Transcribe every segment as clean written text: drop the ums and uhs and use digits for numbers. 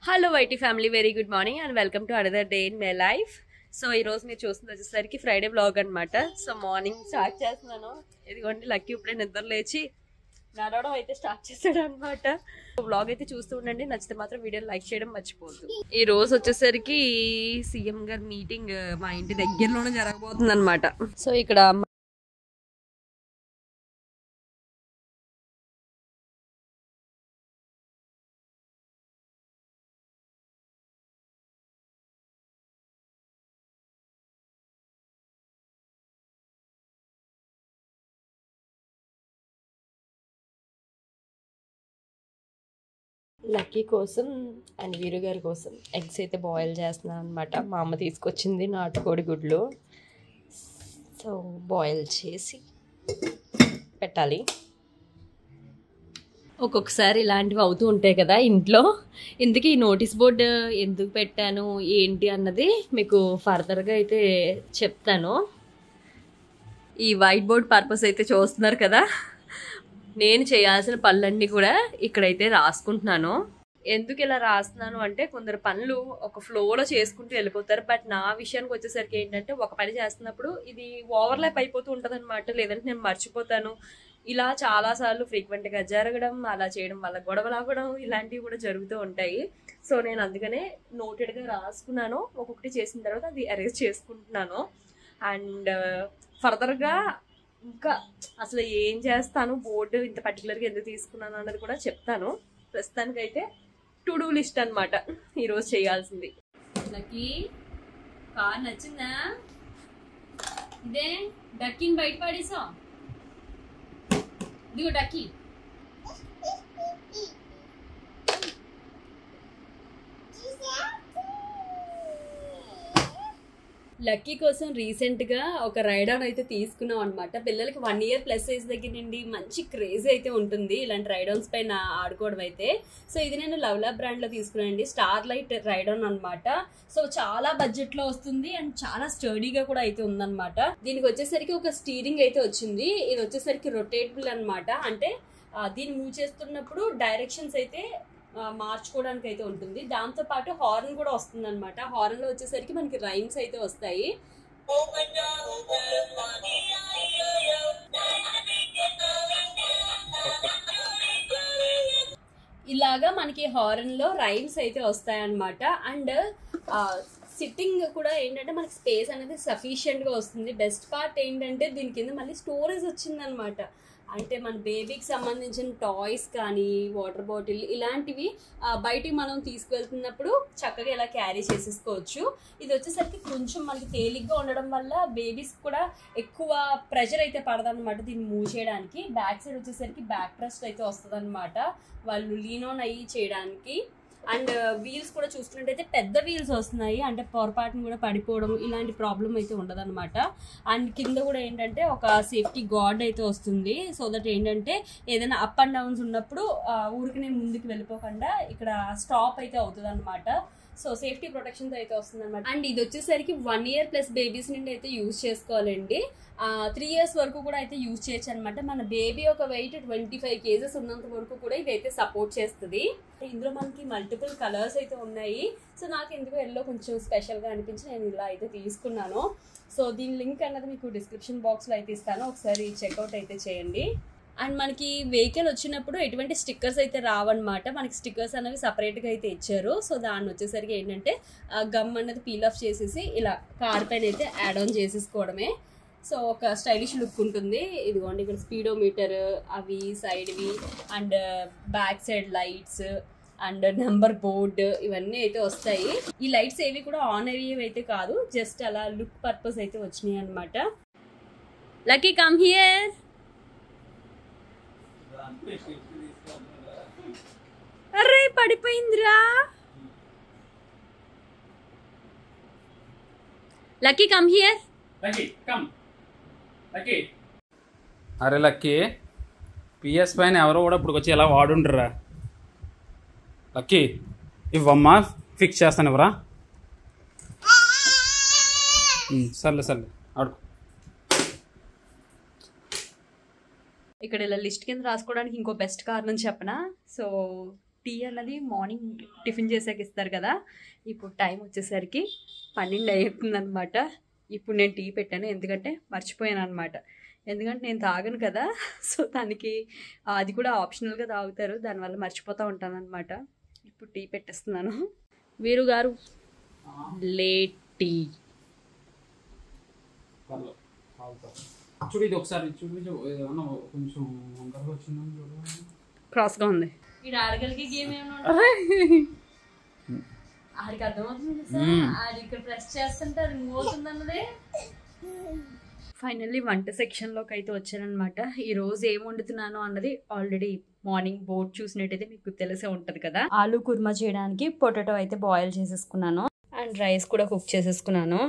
Hello YT family, very good morning and welcome to another day in my life. So ఈరోజు మీరు చూస్తుంది వచ్చేసరికి Friday blog అనమాట. So morning start చేస్తున్నాను. ఇదిగోండి లక్కీ ఇప్పుడే నిద్ర లేచి నడవడం అయితే స్టార్ట్ చేశాడు అనమాట. బ్లాగ్ అయితే చూస్తూ ఉండండి, నచ్చితే మాత్రం వీడియో లైక్ చేయడం మర్చిపోద్దు. ఈ రోజు వచ్చేసరికి సీఎం గారి మీటింగ్ మా ఇంటి దగ్గరలోనే జరగబోతుంది అనమాట. సో ఇక్కడ లక్కీ కోసం అండ్ వీరు గారి కోసం ఎగ్స్ అయితే బాయిల్ చేస్తున్నాను అనమాట. మా అమ్మ తీసుకొచ్చింది నాటుకోడి గుడ్లు. సో బాయిల్ చేసి పెట్టాలి. ఒక్కొక్కసారి ఇలాంటివి అవుతూ ఉంటాయి కదా ఇంట్లో. ఇందుకే ఈ నోటీస్ బోర్డు ఎందుకు పెట్టాను ఏంటి అన్నది మీకు ఫర్దర్గా అయితే చెప్తాను. ఈ వైట్ బోర్డ్ పర్పస్ అయితే చూస్తున్నారు కదా, నేను చేయాల్సిన పనులన్నీ కూడా ఇక్కడైతే రాసుకుంటున్నాను. ఎందుకు ఇలా రాస్తున్నాను అంటే, కొందరు పనులు ఒక ఫ్లోలో చేసుకుంటూ వెళ్ళిపోతారు. బట్ నా విషయానికి వచ్చేసరికి ఏంటంటే, ఒక పని చేస్తున్నప్పుడు ఇది ఓవర్లాప్ అయిపోతూ ఉంటుంది అనమాట. లేదంటే నేను మర్చిపోతాను. ఇలా చాలాసార్లు ఫ్రీక్వెంట్గా జరగడం, అలా చేయడం వల్ల గొడవలు అవ్వడం ఇలాంటివి కూడా జరుగుతూ ఉంటాయి. సో నేను అందుకనే నోటెడ్గా రాసుకున్నాను. ఒక్కొక్కటి చేసిన తర్వాత అది అరేంజ్ చేసుకుంటున్నాను. అండ్ ఫర్దర్గా ఇంకా అసలు ఏం చేస్తాను, బోర్డు ఇంత పర్టికులర్గా ఎందుకు తీసుకున్నాను అన్నది కూడా చెప్తాను. ప్రస్తుతానికైతే టు డూ లిస్ట్ అనమాట ఈరోజు చేయాల్సింది. లక్కీ కార్ నచ్చిందా? ఇదే డక్కీని బయట పడేసా. ఇదిగో డక్కీ. లక్కీ కోసం రీసెంట్గా ఒక రైడ్ ఆన్ అయితే తీసుకున్నాం అనమాట. పిల్లలకి 1 year ప్లస్ సైజ్ దగ్గర నుండి మంచి క్రేజీ అయితే ఉంటుంది ఇలాంటి రైడ్ ఆన్స్ పైన ఆడుకోవడం అయితే. సో ఇది నేను లవ్లా బ్రాండ్లో తీసుకున్నానండి. స్టార్ లైట్ రైడ్ ఆన్ అనమాట. సో చాలా బడ్జెట్లో వస్తుంది అండ్ చాలా స్టడీగా కూడా అయితే ఉందన్నమాట. దీనికి వచ్చేసరికి ఒక స్టీరింగ్ అయితే వచ్చింది. ఇది వచ్చేసరికి రొటేటబుల్ అనమాట. అంటే దీన్ని మూవ్ చేస్తున్నప్పుడు డైరెక్షన్స్ అయితే మార్చుకోవడానికి అయితే ఉంటుంది. దాంతో పాటు హార్న్ కూడా వస్తుంది అనమాట. హార్న్ లో వచ్చేసరికి మనకి రైమ్స్ అయితే వస్తాయి. ఇలాగా మనకి హార్న్ లో రైమ్స్ అయితే వస్తాయి అనమాట. అండ్ సిట్టింగ్ కూడా ఏంటంటే మనకి స్పేస్ అనేది సఫిషియెంట్ గా వస్తుంది. బెస్ట్ పార్ట్ ఏంటంటే దీని కింద మళ్ళీ స్టోరేజ్ వచ్చింది అనమాట. అంటే మన బేబీకి సంబంధించిన టాయ్స్ కానీ వాటర్ బాటిల్ ఇలాంటివి బయటికి మనం తీసుకువెళ్తున్నప్పుడు చక్కగా ఇలా క్యారీ చేసేసుకోవచ్చు. ఇది వచ్చేసరికి కొంచెం మనకి తేలిగ్గా ఉండడం వల్ల బేబీస్ కూడా ఎక్కువ ప్రెషర్ అయితే పడదన్నమాట దీన్ని మూవ్ చేయడానికి. బ్యాక్ సైడ్ వచ్చేసరికి బ్యాక్ ప్రెస్ట్ అయితే వస్తుంది అనమాట, వాళ్ళు లీన్ ఆన్ అయ్యి చేయడానికి. అండ్ వీల్స్ కూడా చూసుకున్నట్టయితే పెద్ద వీల్స్ వస్తున్నాయి. అంటే పొరపాటును కూడా పడిపోవడం ఇలాంటి ప్రాబ్లం అయితే ఉండదన్నమాట. అండ్ కింద కూడా ఏంటంటే ఒక సేఫ్టీ గార్డ్ అయితే వస్తుంది. సో దట్ ఏంటంటే ఏదైనా అప్ అండ్ డౌన్స్ ఉన్నప్పుడు ఊరికనే ముందుకు వెళ్ళిపోకుండా ఇక్కడ స్టాప్ అయితే అవుతుంది అనమాట. సో సేఫ్టీ ప్రొటెక్షన్ అయితే వస్తుంది అనమాట. అండ్ ఇది వచ్చేసరికి 1 year ప్లస్ బేబీస్ నుండి అయితే యూజ్ చేసుకోవాలండి. 3 years వరకు కూడా అయితే యూజ్ చేయొచ్చు అనమాట. మన బేబీ ఒక వెయిట్ 25 kgs ఉన్నంత వరకు కూడా ఇదైతే సపోర్ట్ చేస్తుంది. ఇందులో మనకి మల్టిపుల్ కలర్స్ అయితే ఉన్నాయి. సో నాకు ఎందుకు ఎల్లో కొంచెం స్పెషల్గా అనిపించి నేను ఇలా అయితే తీసుకున్నాను. సో దీని లింక్ అన్నది మీకు డిస్క్రిప్షన్ బాక్స్లో అయితే ఇస్తాను, ఒకసారి చెక్అవుట్ అయితే చేయండి. అండ్ మనకి వెహికల్ వచ్చినప్పుడు ఎటువంటి స్టిక్కర్స్ అయితే రావన్నమాట. మనకి స్టిక్కర్స్ అనేవి సపరేట్గా అయితే ఇచ్చారు. సో దాన్ని వచ్చేసరికి ఏంటంటే గమ్ అనేది పీల్ ఆఫ్ చేసేసి ఇలా కార్ పైన అయితే యాడ్ ఆన్ చేసేసుకోవడమే. సో ఒక స్టైలిష్ లుక్ ఉంటుంది. ఇదిగోండి ఇక్కడ స్పీడోమీటర్ అవి సైడ్వి and back side lights and number board ఇవన్నీ అయితే వస్తాయి. ఈ లైట్స్ ఏవి కూడా ఆన్ అయ్యేవి అయితే కాదు, జస్ట్ అలా లుక్ పర్పస్ అయితే వచ్చినాయి అనమాట. Lucky come here. అరే పడిపోయిందిరా. Lucky come here. అరే లక్కీ, పిఎస్ పైన ఎవరో కూడా ఇప్పుడు వచ్చి ఎలా వాడుండ్రా. లక్కీ ఇవ్వమ్మా, ఫిక్స్ చేస్తాను ఇవ్వరా. సర్లే సర్లే ఆడు. ఇక్కడ ఇలా లిస్ట్ కింద రాసుకోవడానికి ఇంకో బెస్ట్ కారణం చెప్పనా. సో టీ అన్నది మార్నింగ్ టిఫిన్ చేసాక ఇస్తారు కదా. ఇప్పుడు టైం వచ్చేసరికి 12 అవుతుందన్నమాట. ఇప్పుడు నేను టీ పెట్టాను, ఎందుకంటే మర్చిపోయాను అనమాట. ఎందుకంటే నేను తాగను కదా, సో దానికి అది కూడా ఆప్షనల్గా తాగుతారు, దానివల్ల మర్చిపోతూ ఉంటాను అనమాట. ఇప్పుడు టీ పెట్టేస్తున్నాను. వీరు గారు లేట్ టీ. చూడు ఇది ఒకసారి చూడు, ఏమన్నా కొంచెం వంకరగా వచ్చిందని చూడు. క్రాస్గా ఉంది. ఈ ఆడగలికి గేమ్ ఏమన్నా ఆడికి అర్థమవుతుంది సార్. ఆడి ఇక్కడ ప్రెస్ చేస్తుంటే అది మూవ్ అవుతుంది అన్నదే. ఫైనల్లీ వంట సెక్షన్లోకి అయితే వచ్చానమాట. ఈ రోజు ఏం వండుతున్నాను అన్నది ఆల్రెడీ మార్నింగ్ బోర్డ్ చూసినట్టయితే మీకు తెలిసే ఉంటుంది కదా. ఆలూ కుర్మా చేయడానికి పొటాటో అయితే బాయిల్ చేసేసుకున్నాను అండ్ రైస్ కూడా కుక్ చేసేసుకున్నాను.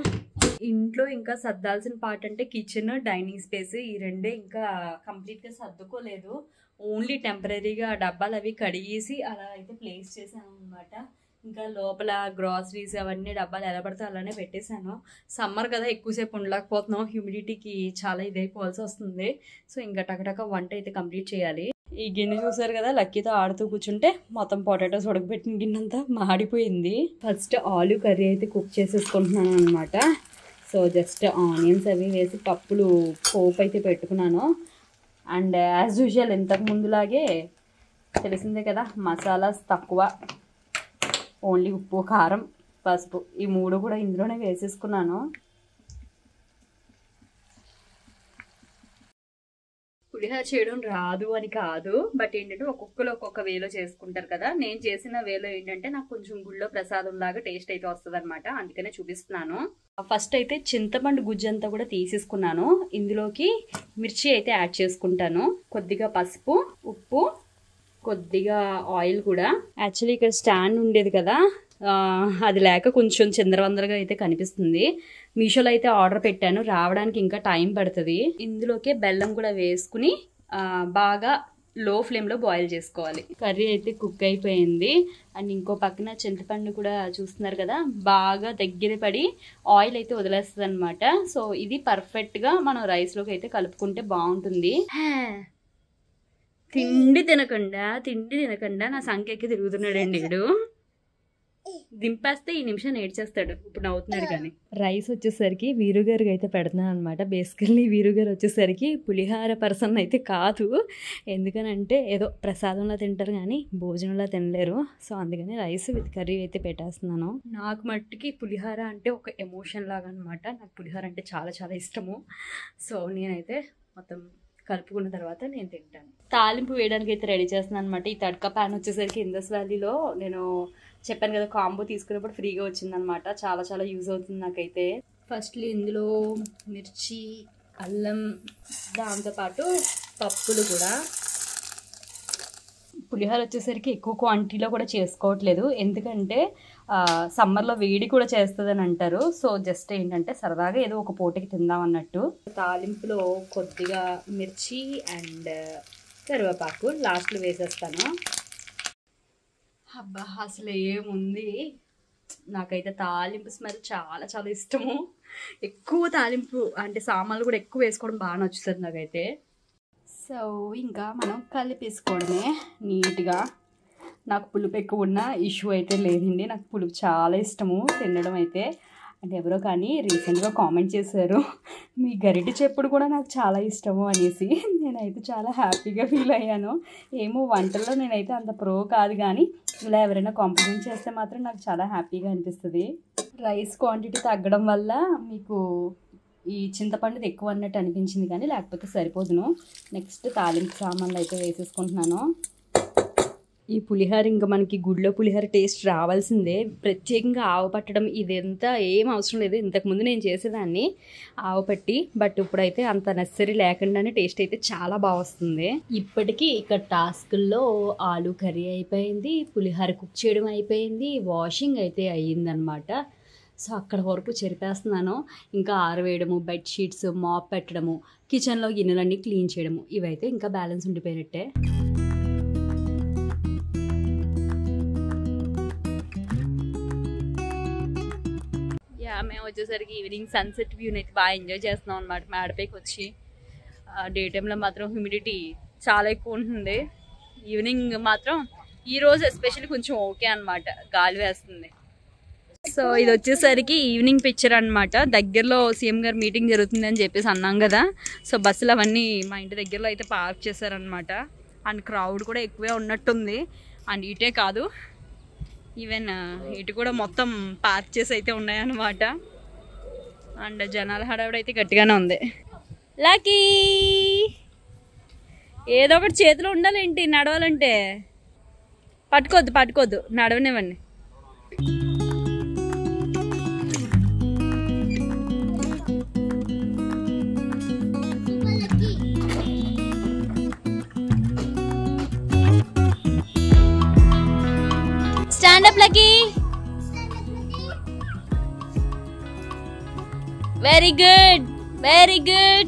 ఇంట్లో ఇంకా సర్దాల్సిన పార్ట్ అంటే కిచెన్, డైనింగ్ స్పేస్, ఈ రెండే ఇంకా కంప్లీట్గా సర్దుకోలేదు. ఓన్లీ టెంపరీగా డబ్బాలు అవి కడిగేసి అలా అయితే ప్లేస్ చేశాను అనమాట. ఇంకా లోపల గ్రాసరీస్ అవన్నీ డబ్బాలు ఎలా పడితే అలానే పెట్టేశాను. సమ్మర్ కదా, ఎక్కువసేపు ఉండలేకపోతున్నాం, హ్యూమిడిటీకి చాలా ఇదైపోవాల్సి వస్తుంది. సో ఇంకా టకటక వంట అయితే కంప్లీట్ చేయాలి. ఈ గిన్నె చూసారు కదా, లక్కీతో ఆడుతూ కూర్చుంటే మొత్తం పొటాటోస్ ఉడకబెట్టిన గిన్నె అంతా మాడిపోయింది. ఫస్ట్ ఆలూ కర్రీ అయితే కుక్ చేసేసుకుంటున్నాను అనమాట. సో జస్ట్ ఆనియన్స్ అవి వేసి పప్పులు పోపు అయితే పెట్టుకున్నాను. అండ్ యాజ్ యూజువల్ ఇంతకు ముందులాగే తెలిసిందే కదా, మసాలాస్ తక్కువ, ఓన్లీ ఉప్పు, కారం, పసుపు ఈ 3 కూడా ఇందులోనే వేసేసుకున్నాను. పులిహోర చేయడం రాదు అని కాదు, బట్ ఏంటంటే ఒక్కొక్కరు ఒక్కొక్క వేలో చేసుకుంటారు కదా. నేను చేసిన వేలో ఏంటంటే నాకు కొంచెం గుళ్ళో ప్రసాదం లాగా టేస్ట్ అయితే వస్తుంది అనమాట, అందుకనే చూపిస్తున్నాను. ఫస్ట్ అయితే చింతపండు గుజ్జు అంతా కూడా తీసేసుకున్నాను. ఇందులోకి మిర్చి అయితే యాడ్ చేసుకుంటాను, కొద్దిగా పసుపు, ఉప్పు, కొద్దిగా ఆయిల్ కూడా. యాక్చువల్లీ ఇక్కడ స్టాండ్ ఉండేది కదా, అది లేక కొంచెం చిందరవందరగా అయితే కనిపిస్తుంది. మీషోలో అయితే ఆర్డర్ పెట్టాను, రావడానికి ఇంకా టైం పడుతుంది. ఇందులోకే బెల్లం కూడా వేసుకుని బాగా లో ఫ్లేమ్లో బాయిల్ చేసుకోవాలి. కర్రీ అయితే కుక్ అయిపోయింది. అండ్ ఇంకో పక్కన చింతపండు కూడా చూస్తున్నారు కదా, బాగా దగ్గర పడి ఆయిల్ అయితే వదిలేస్తుంది అనమాట. సో ఇది పర్ఫెక్ట్గా మనం రైస్లోకి అయితే కలుపుకుంటే బాగుంటుంది. తిండి తినకుండా నా సంఖ్యకి తిరుగుతున్నాడండి వీడు. దింపేస్తే ఈ నిమిషం ఏడ్చేస్తాడు. ఇప్పుడు నవ్వుతున్నాడు. కానీ రైస్ వచ్చేసరికి వీరుగారికి అయితే పెడుతున్నాను అనమాట. బేసికల్లీ వీరుగారు వచ్చేసరికి పులిహార పర్సన్ అయితే కాదు, ఎందుకనంటే ఏదో ప్రసాదంలో తింటారు కానీ భోజనంలో తినలేరు. సో అందుకని రైస్ విత్ కర్రీ అయితే పెట్టేస్తున్నాను. నాకు మట్టుకి పులిహార అంటే ఒక ఎమోషన్ లాగా అనమాట. నాకు పులిహార అంటే చాలా చాలా ఇష్టము. సో నేనైతే మొత్తం కలుపుకున్న తర్వాత నేను తింటాను. తాలింపు వేయడానికి అయితే రెడీ చేస్తున్నాను అనమాట. ఈ తడక ప్యాన్ వచ్చేసరికి ఇందస్ వ్యాలీలో నేను చెప్పాను కదా, కాంబో తీసుకున్నప్పుడు ఫ్రీగా వచ్చిందనమాట. చాలా చాలా యూజ్ అవుతుంది నాకైతే. ఫస్ట్లీ ఇందులో మిర్చి, అల్లం, దాంతోపాటు పప్పులు కూడా. పులిహోర వచ్చేసరికి ఎక్కువ క్వాంటిటీలో కూడా చేసుకోవట్లేదు, ఎందుకంటే సమ్మర్లో వేడి కూడా చేస్తుందని అంటారు. సో జస్ట్ ఏంటంటే సరదాగా ఏదో ఒక పూటకి తిందాం అన్నట్టు. తాలింపులో కొద్దిగా మిర్చి అండ్ కరివేపాకు లాస్ట్లో వేసేస్తాను. అబ్బా అసలు ఏముంది, నాకైతే తాలింపు స్మెల్ చాలా చాలా ఇష్టము. ఎక్కువ తాలింపు అంటే సామాన్లు కూడా ఎక్కువ వేసుకోవడం బాగా నచ్చుతుంది నాకైతే. సో ఇంకా మనం కలిపేసుకోవడమే నీట్గా. నాకు పులుపు ఎక్కువ ఉన్న ఇష్యూ అయితే లేదండి, నాకు పులుపు చాలా ఇష్టము తినడం అయితే. అంటే ఎవరో కానీ రీసెంట్గా కామెంట్ చేశారు, మీ గరిటె చెప్పుడు కూడా నాకు చాలా ఇష్టము అనేసి. నేనైతే చాలా హ్యాపీగా ఫీల్ అయ్యాను. ఏమో వంటల్లో నేనైతే అంత ప్రో కాదు, కానీ ఇలా ఎవరైనా కాంప్లిమెంట్ చేస్తే మాత్రం నాకు చాలా హ్యాపీగా అనిపిస్తుంది. రైస్ క్వాంటిటీ తగ్గడం వల్ల మీకు ఈ చింతపండుది ఎక్కువ అన్నట్టు అనిపించింది, కానీ లేకపోతే సరిపోదును. నెక్స్ట్ తాలింపు సామాన్లు అయితే వేసేసుకుంటున్నాను. ఈ పులిహోర ఇంకా మనకి గుడిలో పులిహోర టేస్ట్ రావాల్సిందే. ప్రత్యేకంగా ఆవు పట్టడం ఇదంతా ఏం అవసరం లేదు. ఇంతకుముందు నేను చేసేదాన్ని ఆవు పట్టి, బట్ ఇప్పుడైతే అంత నెసరీ లేకుండానే టేస్ట్ అయితే చాలా బాగా వస్తుంది. ఇప్పటికీ ఇక్కడ టాస్కుల్లో ఆలూ కర్రీ అయిపోయింది, పులిహోర కుక్ చేయడం అయిపోయింది, వాషింగ్ అయితే అయ్యిందనమాట. సో అక్కడ వరకు చెరిపేస్తున్నాను. ఇంకా ఆరవేయడము, బెడ్షీట్స్ మాప్ పెట్టడము, కిచెన్లో గిన్నెలన్నీ క్లీన్ చేయడము, ఇవైతే ఇంకా బ్యాలెన్స్ ఉండిపోయినట్టే. మేము వచ్చేసరికి ఈవినింగ్ సన్సెట్ వ్యూని అయితే బాగా ఎంజాయ్ చేస్తున్నాం అనమాట. మేడపైకి వచ్చి డే టైంలో మాత్రం హ్యూమిడిటీ చాలా ఎక్కువ ఉంటుంది, ఈవినింగ్ మాత్రం ఈరోజు ఎస్పెషల్లీ కొంచెం ఓకే అనమాట, గాలి వేస్తుంది. సో ఇది వచ్చేసరికి ఈవినింగ్ పిక్చర్ అనమాట. దగ్గరలో సీఎం గారు మీటింగ్ జరుగుతుంది అని చెప్పేసి అన్నాం కదా. సో బస్సులు అవన్నీ మా ఇంటి దగ్గరలో అయితే పార్క్ చేశారనమాట. అండ్ క్రౌడ్ కూడా ఎక్కువే ఉన్నట్టుంది. అండ్ ఇటే కాదు, ఈవెన్ ఇటు కూడా మొత్తం పార్క్ చేసి అయితే ఉన్నాయన్నమాట. అండ్ జనాల హడావిడి అయితే గట్టిగానే ఉంది. లక్కీ ఏదో ఒకటి చేతిలో ఉండాలేంటి నడవాలంటే. పట్టుకోవద్దు నడవనివ్వండి. Stand up, Lucky. Very good. Very good.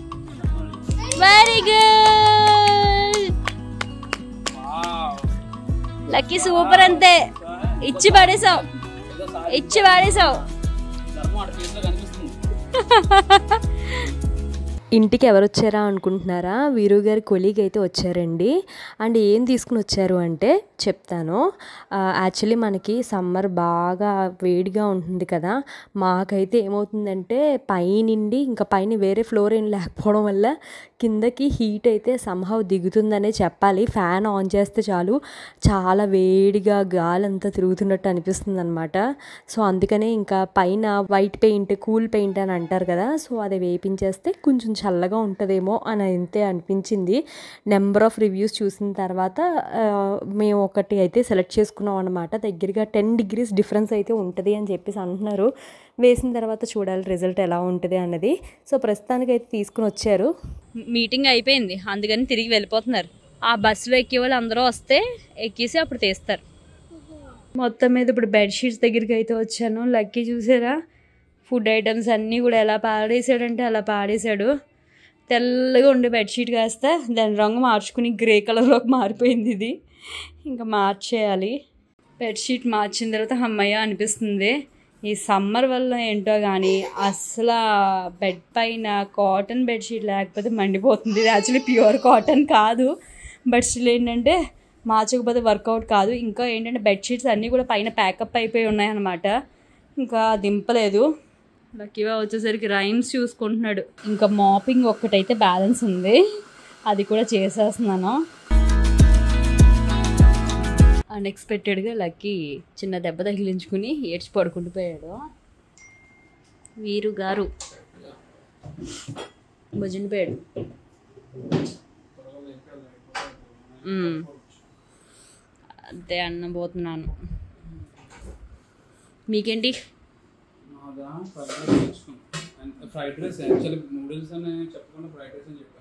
Very good. Wow. Lucky super ante. ఇచ్చి పడేసావు. ఇంటికి ఎవరు వచ్చారా అనుకుంటున్నారా? వీరు గారి కొలీగ్ అయితే వచ్చారండి. అండ్ ఏం తీసుకుని వచ్చారు అంటే చెప్తాను. యాక్చువల్లీ మనకి సమ్మర్ బాగా వేడిగా ఉంటుంది కదా. మాకైతే ఏమవుతుందంటే పైనుండి ఇంకా పైన వేరే ఫ్లోర్ ఏం లేకపోవడం వల్ల కిందకి హీట్ అయితే సంహౌ దిగుతుందనే చెప్పాలి. ఫ్యాన్ ఆన్ చేస్తే చాలు చాలా వేడిగా గాలి అంతా తిరుగుతున్నట్టు అనిపిస్తుంది అనమాట. సో అందుకనే ఇంకా పైన వైట్ పెయింట్, కూల్ పెయింట్ అని అంటారు కదా. సో అది వేపించేస్తే కొంచెం చల్లగా ఉంటుందేమో అని అయితే అనిపించింది. నెంబర్ ఆఫ్ రివ్యూస్ చూసిన తర్వాత మేము ఒకటి అయితే సెలెక్ట్ చేసుకున్నాం అనమాట. దగ్గరగా 10 degrees డిఫరెన్స్ అయితే ఉంటుంది అని చెప్పేసి అంటున్నారు. వేసిన తర్వాత చూడాలి రిజల్ట్ ఎలా ఉంటుంది అన్నది. సో ప్రస్తుతానికి అయితే తీసుకుని వచ్చారు. మీటింగ్ అయిపోయింది, అందుకని తిరిగి వెళ్ళిపోతున్నారు. ఆ బస్సులో ఎక్కే వాళ్ళు అందరూ వస్తే ఎక్కేసి అప్పుడు తీస్తారు. మొత్తం మీద ఇప్పుడు బెడ్షీట్స్ దగ్గరికి అయితే వచ్చాను. లక్కీ చూసారా, ఫుడ్ ఐటమ్స్ అన్నీ కూడా ఎలా పాడేసాడంటే అలా పాడేశాడు. తెల్లగా ఉండే బెడ్షీట్ కాస్త దాని రంగు మార్చుకుని గ్రే కలర్లోకి మారిపోయింది. ఇది ఇంకా మార్చేయాలి. బెడ్షీట్ మార్చిన తర్వాత అమ్మయ్య అనిపిస్తుంది. ఈ సమ్మర్ వల్ల ఏంటో కానీ అసలు బెడ్ పైన కాటన్ బెడ్షీట్ లేకపోతే మండిపోతుంది. ఇది యాక్చువల్లీ ప్యూర్ కాటన్ కాదు, బట్ స్టిల్ ఏంటంటే మార్చకపోతే వర్కౌట్ కాదు. ఇంకా ఏంటంటే బెడ్షీట్స్ అన్నీ కూడా పైన ప్యాకప్ అయిపోయి ఉన్నాయన్నమాట. ఇంకా దింపలేదు. లక్కీగా వచ్చేసరికి రైమ్స్ చూసుకుంటున్నాడు. ఇంకా మాపింగ్ ఒక్కటైతే బ్యాలెన్స్ ఉంది, అది కూడా చేసేస్తున్నాను. అన్ఎక్స్పెక్టెడ్గా లక్కీ చిన్న దెబ్బ తగిలించుకుని ఏడ్చి పడుకుంటూ పోయాడు. వీరు గారు భుజనిపోయాడు. అంతే అన్నబోతున్నాను. మీకేంటి? ఫ్రైడ్ రైస్ యాక్చువల్లీ నూడిల్స్ అని చెప్పకుండా ఫ్రైడ్ రైస్ అని చెప్పాను.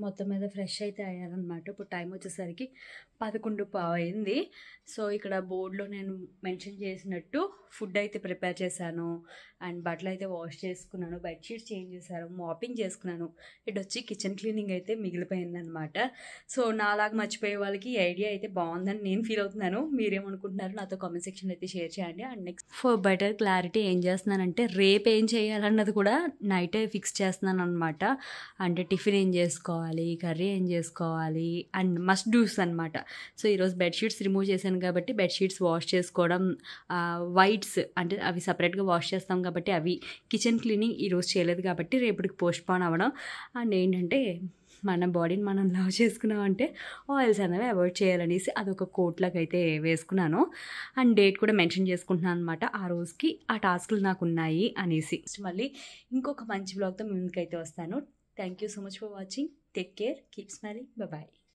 మొత్తం మీద ఫ్రెష్ అయితే అయ్యారనమాట. ఇప్పుడు టైం వచ్చేసరికి 11:15 అయింది. సో ఇక్కడ బోర్డులో నేను మెన్షన్ చేసినట్టు ఫుడ్ అయితే ప్రిపేర్ చేశాను. అండ్ బట్టలు అయితే వాష్ చేసుకున్నాను, బెడ్షీట్స్ చేంజ్ చేశాను, మాపింగ్ చేసుకున్నాను. ఇటు వచ్చి కిచెన్ క్లీనింగ్ అయితే మిగిలిపోయిందనమాట. సో నాలాగా మర్చిపోయే వాళ్ళకి ఈ ఐడియా అయితే బాగుందని నేను ఫీల్ అవుతున్నాను. మీరేమనుకుంటున్నారు నాతో కామెంట్ సెక్షన్ అయితే షేర్ చేయండి. And next for better clarity ఏం చేస్తున్నానంటే రేపు ఏం చేయాలన్నది కూడా నైటే ఫిక్స్ చేస్తున్నాను అనమాట. అంటే టిఫిన్ ఏం చేసుకోవాలి, కర్రీ ఏం చేసుకోవాలి అండ్ మస్ట్ డూస్ అనమాట. సో ఈరోజు బెడ్షీట్స్ రిమూవ్ చేశాను కాబట్టి బెడ్షీట్స్ వాష్ చేసుకోవడం, వైట్స్ అంటే అవి సపరేట్గా వాష్ చేస్తాం కాబట్టి అవి, కిచెన్ క్లీనింగ్ ఈరోజు చేయలేదు కాబట్టి రేపటికి పోస్ట్పోన్ అవ్వడం. అండ్ ఏంటంటే మన బాడీని మనం లవ్ చేసుకున్నామంటే ఆయిల్స్ అనేవి అవాయిడ్ చేయాలనేసి అదొక కోట్లాగా అయితే వేసుకున్నాను. అండ్ డేట్ కూడా మెన్షన్ చేసుకుంటున్నాను అనమాట. ఆ రోజుకి ఆ టాస్క్లు నాకు ఉన్నాయి అనేసి. మళ్ళీ ఇంకొక మంచి బ్లాగ్తో ముందుకైతే వస్తాను. Thank you so much for watching. Take care, keep smiling, bye.